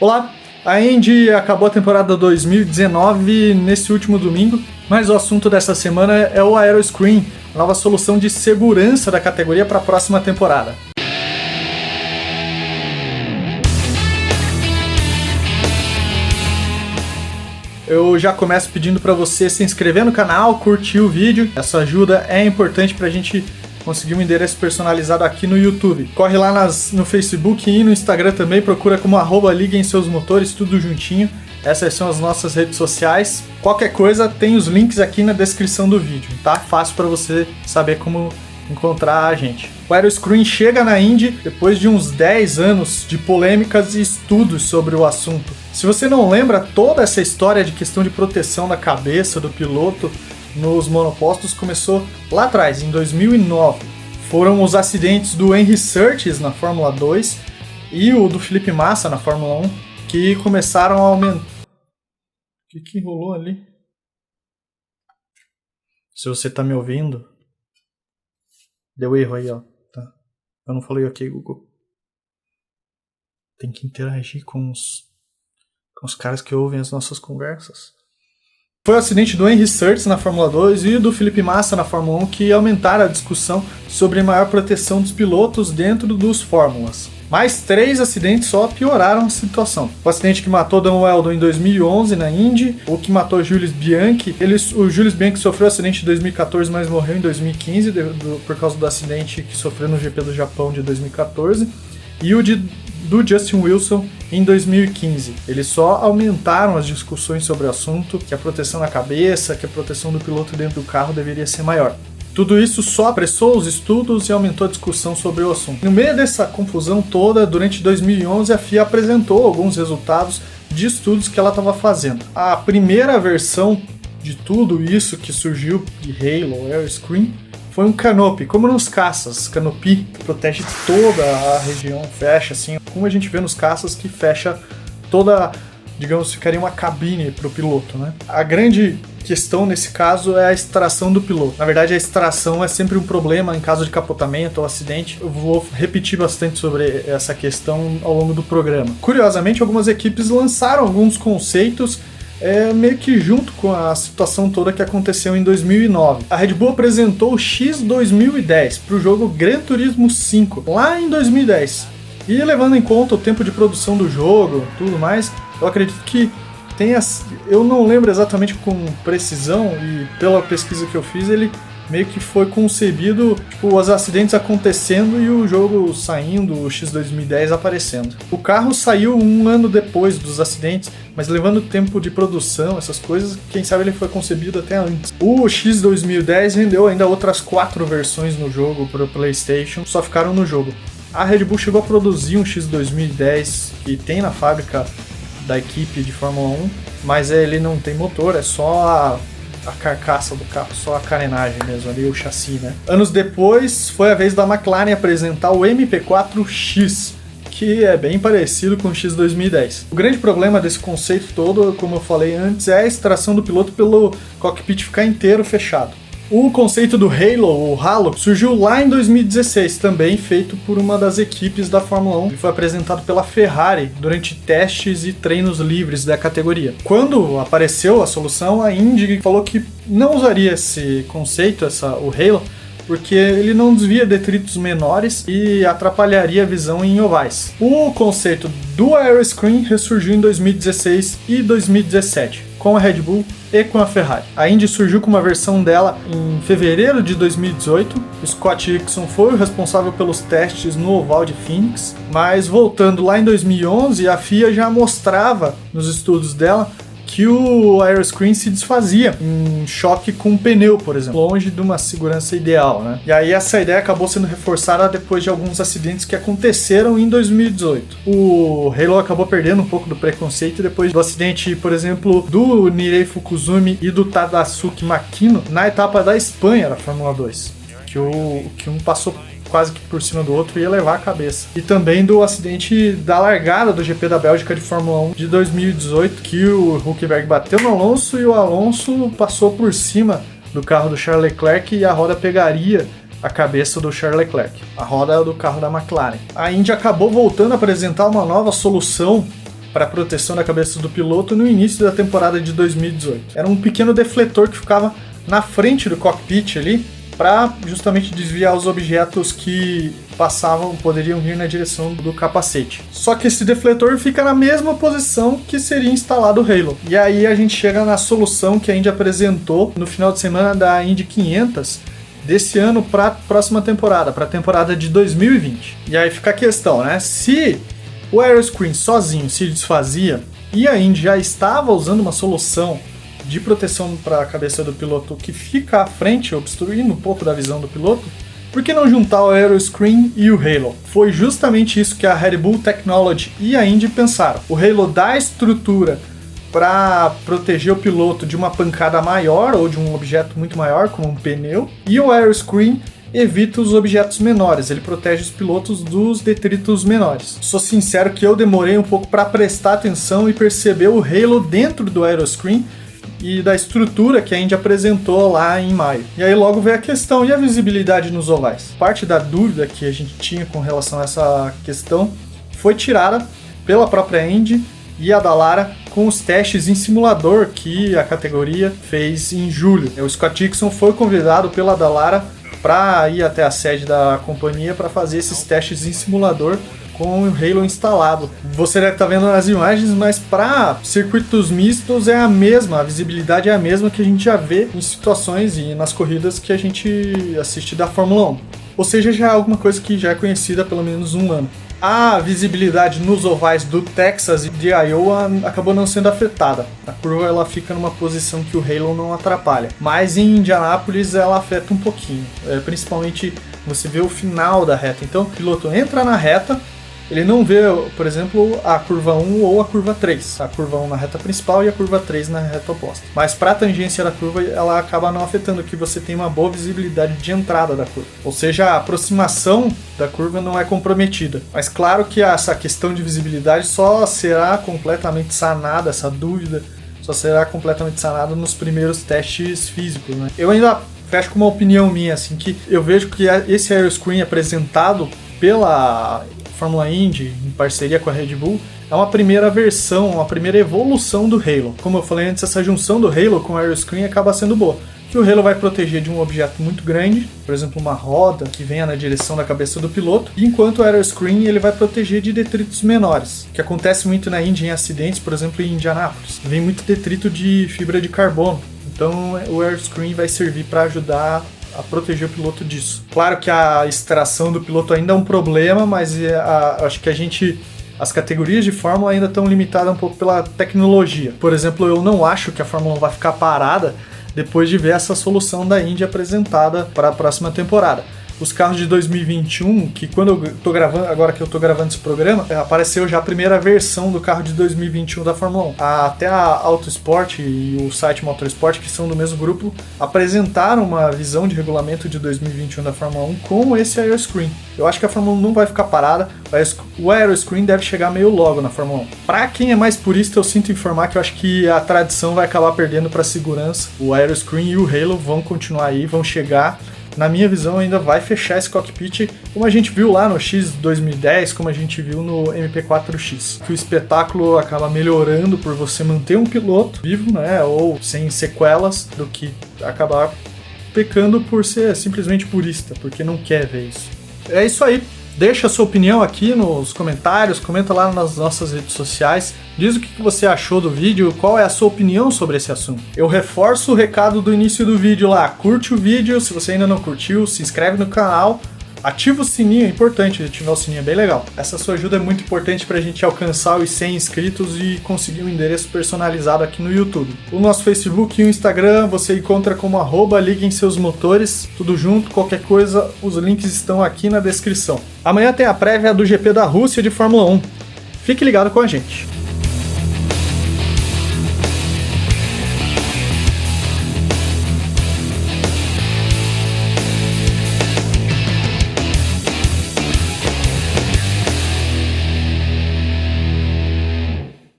Olá, a Indy acabou a temporada 2019 nesse último domingo, mas o assunto dessa semana é o Aeroscreen, a nova solução de segurança da categoria para a próxima temporada. Eu já começo pedindo para você se inscrever no canal, curtir o vídeo. Essa ajuda é importante para a gente conseguir um endereço personalizado aqui no YouTube. Corre lá no Facebook e no Instagram também, procura como @liguemseusmotores, tudo juntinho. Essas são as nossas redes sociais. Qualquer coisa, tem os links aqui na descrição do vídeo, tá? Fácil para você saber como encontrar a gente. O Aeroscreen chega na Indy depois de uns 10 anos de polêmicas e estudos sobre o assunto. Se você não lembra, toda essa história de questão de proteção da cabeça do piloto nos monopostos começou lá atrás, em 2009. Foram os acidentes do Henry Surtees na Fórmula 2 e o do Felipe Massa na Fórmula 1 que começaram a aumentar. O que rolou ali? Se você tá me ouvindo, deu erro aí, ó. Tá. Eu não falei ok, Google. Tem que interagir com os caras que ouvem as nossas conversas. Foi o acidente do Henry Surtees na Fórmula 2 e do Felipe Massa na Fórmula 1 que aumentaram a discussão sobre maior proteção dos pilotos dentro dos Fórmulas. Mais 3 acidentes só pioraram a situação. O acidente que matou Dan Wheldon em 2011 na Indy, o que matou Julius Bianchi. O Julius Bianchi sofreu acidente em 2014, mas morreu em 2015 por causa do acidente que sofreu no GP do Japão de 2014. E o do Justin Wilson em 2015. Eles só aumentaram as discussões sobre o assunto, que a proteção na cabeça, que a proteção do piloto dentro do carro deveria ser maior. Tudo isso só apressou os estudos e aumentou a discussão sobre o assunto. No meio dessa confusão toda, durante 2011, a FIA apresentou alguns resultados de estudos que ela estava fazendo. A primeira versão de tudo isso que surgiu de Halo Aeroscreen foi um canopy, como nos caças. Canopy protege toda a região, fecha assim, como a gente vê nos caças que fecha toda, digamos, ficaria uma cabine para o piloto, né? A grande questão nesse caso é a extração do piloto. Na verdade, a extração é sempre um problema em caso de capotamento ou acidente. Eu vou repetir bastante sobre essa questão ao longo do programa. Curiosamente, algumas equipes lançaram alguns conceitos meio que junto com a situação toda que aconteceu em 2009. A Red Bull apresentou o X 2010 para o jogo Gran Turismo 5, lá em 2010. E levando em conta o tempo de produção do jogo e tudo mais, eu acredito que eu não lembro exatamente com precisão, e pela pesquisa que eu fiz, ele meio que foi concebido, tipo, os acidentes acontecendo e o jogo saindo, o X 2010 aparecendo. O carro saiu um ano depois dos acidentes, mas levando tempo de produção, essas coisas, quem sabe ele foi concebido até antes. O X 2010 rendeu ainda outras 4 versões no jogo para o PlayStation, só ficaram no jogo. A Red Bull chegou a produzir um X 2010 que tem na fábrica da equipe de Fórmula 1, mas ele não tem motor, é só a carcaça do carro, só a carenagem mesmo, ali o chassi, né? Anos depois, foi a vez da McLaren apresentar o MP4X, que é bem parecido com o X 2010. O grande problema desse conceito todo, como eu falei antes, é a extração do piloto pelo cockpit ficar inteiro fechado. O conceito do Halo, o Halo, surgiu lá em 2016, também feito por uma das equipes da Fórmula 1 e foi apresentado pela Ferrari durante testes e treinos livres da categoria. Quando apareceu a solução, a Indy falou que não usaria esse conceito, o Halo, porque ele não desvia detritos menores e atrapalharia a visão em ovais. O conceito do Aeroscreen ressurgiu em 2016 e 2017, com a Red Bull e com a Ferrari. A Indy surgiu com uma versão dela em fevereiro de 2018. O Scott Dixon foi o responsável pelos testes no oval de Phoenix, mas voltando lá em 2011, a FIA já mostrava nos estudos dela que o Aeroscreen se desfazia em choque com um pneu, por exemplo, longe de uma segurança ideal, né? E aí essa ideia acabou sendo reforçada depois de alguns acidentes que aconteceram em 2018. O Halo acabou perdendo um pouco do preconceito depois do acidente, por exemplo, do Nirei Fukuzumi e do Tadasuki Makino na etapa da Espanha da Fórmula 2, que um passou quase que por cima do outro, ia levar a cabeça. E também do acidente da largada do GP da Bélgica de Fórmula 1 de 2018, que o Hülkenberg bateu no Alonso e o Alonso passou por cima do carro do Charles Leclerc e a roda pegaria a cabeça do Charles Leclerc, a roda do carro da McLaren. A Indy acabou voltando a apresentar uma nova solução para proteção da cabeça do piloto no início da temporada de 2018. Era um pequeno defletor que ficava na frente do cockpit ali, para justamente desviar os objetos que poderiam vir na direção do capacete. Só que esse defletor fica na mesma posição que seria instalado o Halo. E aí a gente chega na solução que a Indy apresentou no final de semana da Indy 500 desse ano para a próxima temporada, para a temporada de 2020. E aí fica a questão, né? Se o aeroscreen sozinho se desfazia e a Indy já estava usando uma solução de proteção para a cabeça do piloto que fica à frente, obstruindo um pouco da visão do piloto, por que não juntar o aeroscreen e o Halo? Foi justamente isso que a Red Bull Technology e a Indy pensaram. O Halo dá estrutura para proteger o piloto de uma pancada maior ou de um objeto muito maior, como um pneu, e o aeroscreen evita os objetos menores, ele protege os pilotos dos detritos menores. Sou sincero que eu demorei um pouco para prestar atenção e perceber o Halo dentro do aeroscreen e da estrutura que a Indy apresentou lá em maio. E aí logo veio a questão, e a visibilidade nos ovais? Parte da dúvida que a gente tinha com relação a essa questão foi tirada pela própria Indy e a Dallara com os testes em simulador que a categoria fez em julho. O Scott Dixon foi convidado pela Dallara para ir até a sede da companhia para fazer esses testes em simulador com o Halo instalado. Você deve estar vendo nas imagens, mas para circuitos mistos é a mesma, a visibilidade é a mesma que a gente já vê em situações e nas corridas que a gente assiste da Fórmula 1. Ou seja, já é alguma coisa que já é conhecida há pelo menos um ano. A visibilidade nos ovais do Texas e de Iowa acabou não sendo afetada. A curva ela fica numa posição que o Halo não atrapalha. Mas em Indianápolis ela afeta um pouquinho. Principalmente você vê o final da reta. Então o piloto entra na reta, ele não vê, por exemplo, a curva 1 ou a curva 3. A curva 1 na reta principal e a curva 3 na reta oposta. Mas para a tangência da curva, ela acaba não afetando, que você tem uma boa visibilidade de entrada da curva. Ou seja, a aproximação da curva não é comprometida. Mas claro que essa questão de visibilidade só será completamente sanada, essa dúvida só será completamente sanada nos primeiros testes físicos, né? Eu ainda fecho com uma opinião minha, assim, que eu vejo que esse aeroscreen apresentado pela Fórmula Indy, em parceria com a Red Bull, é uma primeira versão, uma primeira evolução do Halo. Como eu falei antes, essa junção do Halo com o aeroscreen acaba sendo boa. Que o Halo vai proteger de um objeto muito grande, por exemplo, uma roda que venha na direção da cabeça do piloto, enquanto o aeroscreen ele vai proteger de detritos menores, que acontece muito na Indy em acidentes, por exemplo, em Indianápolis. Vem muito detrito de fibra de carbono, então o aeroscreen vai servir para ajudar a proteger o piloto disso. Claro que a extração do piloto ainda é um problema, mas acho que as categorias de Fórmula ainda estão limitadas um pouco pela tecnologia. Por exemplo, eu não acho que a Fórmula 1 vai ficar parada depois de ver essa solução da Indy apresentada para a próxima temporada. Os carros de 2021, que quando eu tô gravando, agora que eu tô gravando esse programa, apareceu já a primeira versão do carro de 2021 da Fórmula 1. Até a Autosport e o site Motorsport, que são do mesmo grupo, apresentaram uma visão de regulamento de 2021 da Fórmula 1 com esse aeroscreen. Eu acho que a Fórmula 1 não vai ficar parada, mas o aeroscreen deve chegar meio logo na Fórmula 1. Para quem é mais purista, eu sinto informar que eu acho que a tradição vai acabar perdendo para a segurança. O aeroscreen e o Halo vão continuar aí, vão chegar. Na minha visão, ainda vai fechar esse cockpit, como a gente viu lá no X 2010, como a gente viu no MP4X. Que o espetáculo acaba melhorando por você manter um piloto vivo, né, ou sem sequelas, do que acabar pecando por ser simplesmente purista, porque não quer ver isso. É isso aí. Deixa a sua opinião aqui nos comentários, comenta lá nas nossas redes sociais, diz o que você achou do vídeo, qual é a sua opinião sobre esse assunto. Eu reforço o recado do início do vídeo lá, curte o vídeo, se você ainda não curtiu, se inscreve no canal, ativa o sininho, é importante ativar o sininho, é bem legal. Essa sua ajuda é muito importante pra gente alcançar os 100 inscritos e conseguir um endereço personalizado aqui no YouTube. O nosso Facebook e o Instagram você encontra como @liguemseusmotores, tudo junto, qualquer coisa, os links estão aqui na descrição. Amanhã tem a prévia do GP da Rússia de Fórmula 1. Fique ligado com a gente.